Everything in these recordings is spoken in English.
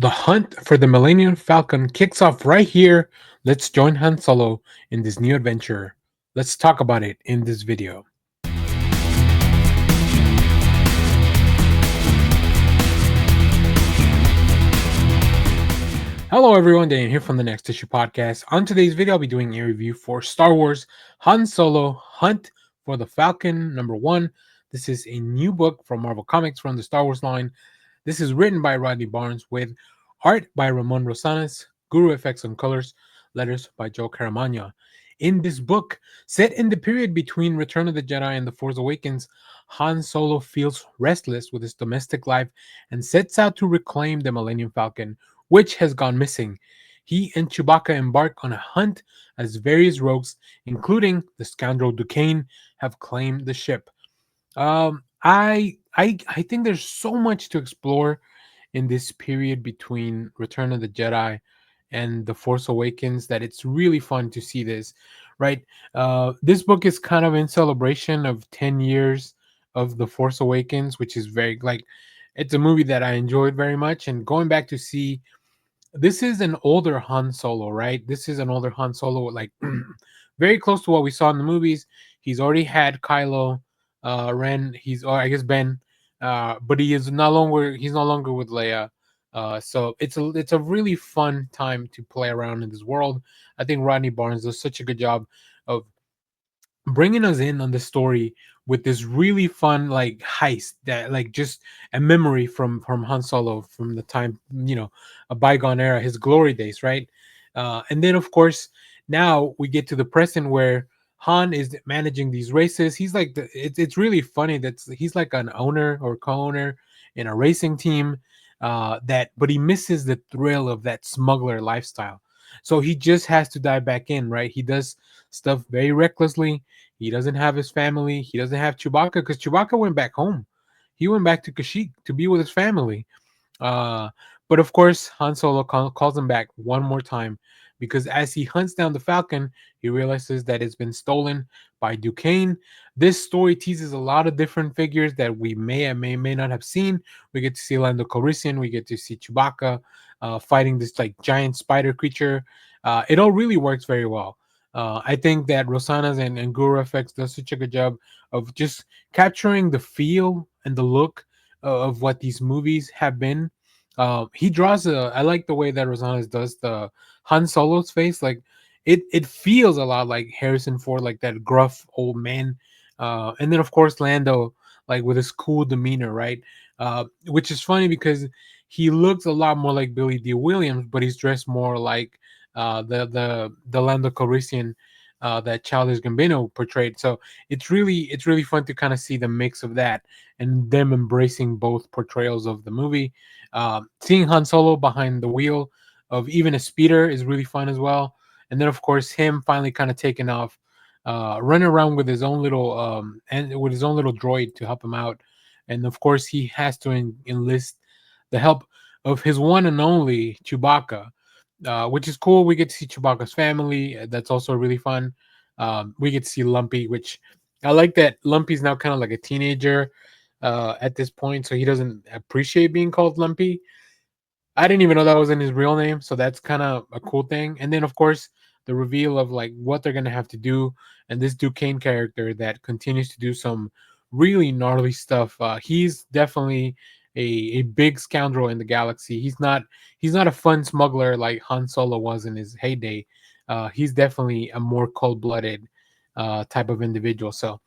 The hunt for the Millennium Falcon kicks off right here. Let's join Han Solo in this new adventure. Let's talk about it in this video. Hello everyone, Dan here from the Next Issue Podcast. On today's video, I'll be doing a review for Star Wars Han Solo Hunt for the Falcon #1. This is a new book from Marvel Comics from the Star Wars line. This is written by Rodney Barnes with art by Ramon Rosanas, Guru Effects and Colors, letters by Joe Caramagna. In this book, set in the period between Return of the Jedi and The Force Awakens, Han Solo feels restless with his domestic life and sets out to reclaim the Millennium Falcon, which has gone missing. He and Chewbacca embark on a hunt as various rogues, including the scoundrel Ducain, have claimed the ship. I think there's so much to explore in this period between Return of the Jedi and The Force Awakens that it's really fun to see this, right? This book is kind of in celebration of 10 years of The Force Awakens, which is very like it's a movie that I enjoyed very much. And going back to see this is an older Han Solo, right? This is an older Han Solo, like very close to what we saw in the movies. He's already had Kylo Ren. Or I guess Ben, but he's no longer with Leia. So it's a really fun time to play around in this world. I think Rodney Barnes does such a good job of bringing us in on the story with this really fun like heist that like just a memory from Han Solo from the time a bygone era, his glory days, right? And then of course now we get to the present where Han is managing these races. He's like it's really funny that he's like an owner or co-owner in a racing team, but he misses the thrill of that smuggler lifestyle. So he just has to dive back in, right? He does stuff very recklessly. He doesn't have his family. He doesn't have Chewbacca because Chewbacca went back home. He went back to Kashyyyk to be with his family. Uh, but of course, Han Solo calls him back one more time because as he hunts down the Falcon, he realizes that it's been stolen by Ducain. This story teases a lot of different figures that we may and may not have seen. We get to see Lando Calrissian. We get to see Chewbacca fighting this like giant spider creature. It all really works very well. I think that Rosanas and Guru Effects does such a good job of just capturing the feel and the look of what these movies have been. He draws I like the way that Rosanas does the Han Solo's face. Like it feels a lot like Harrison Ford, like that gruff old man. And then of course Lando, like with his cool demeanor, right? Which is funny because he looks a lot more like Billy D. Williams, but he's dressed more like the Lando Calrissian that Childish Gambino portrayed. So it's really fun to kind of see the mix of that and them embracing both portrayals of the movie. Seeing Han Solo behind the wheel of even a speeder is really fun as well. And then of course him finally kind of taking off, running around with his own little and with his own little droid to help him out. And of course he has to enlist the help of his one and only Chewbacca, which is cool. We get to see Chewbacca's family. That's also really fun. We get to see Lumpy, which I like that Lumpy's now kind of like a teenager at this point, so he doesn't appreciate being called Lumpy. I didn't even know that wasn't his real name, so that's kind of a cool thing. And then, of course, the reveal of like what they're gonna have to do, and this Duquesne character that continues to do some really gnarly stuff. He's definitely a big scoundrel in the galaxy. He's not a fun smuggler like Han Solo was in his heyday. He's definitely a more cold-blooded type of individual. So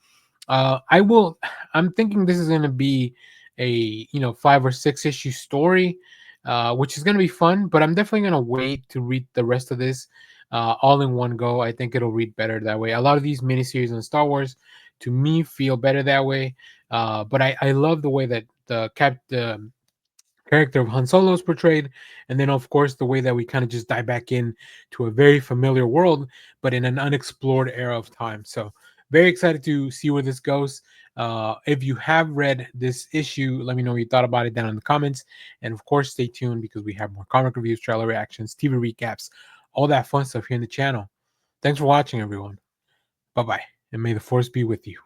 I will. I'm thinking this is going to be a 5 or 6 issue story, which is going to be fun. But I'm definitely going to wait to read the rest of this all in one go. I think it'll read better that way. A lot of these miniseries on Star Wars, to me, feel better that way. But I love the way that the character of Han Solo is portrayed, and then of course the way that we kind of just dive back in to a very familiar world, but in an unexplored era of time. So very excited to see where this goes. If you have read this issue, let me know what you thought about it down in the comments, and of course stay tuned because we have more comic reviews, trailer reactions, TV recaps, all that fun stuff here in the channel. Thanks for watching, everyone. Bye bye, and may the force be with you.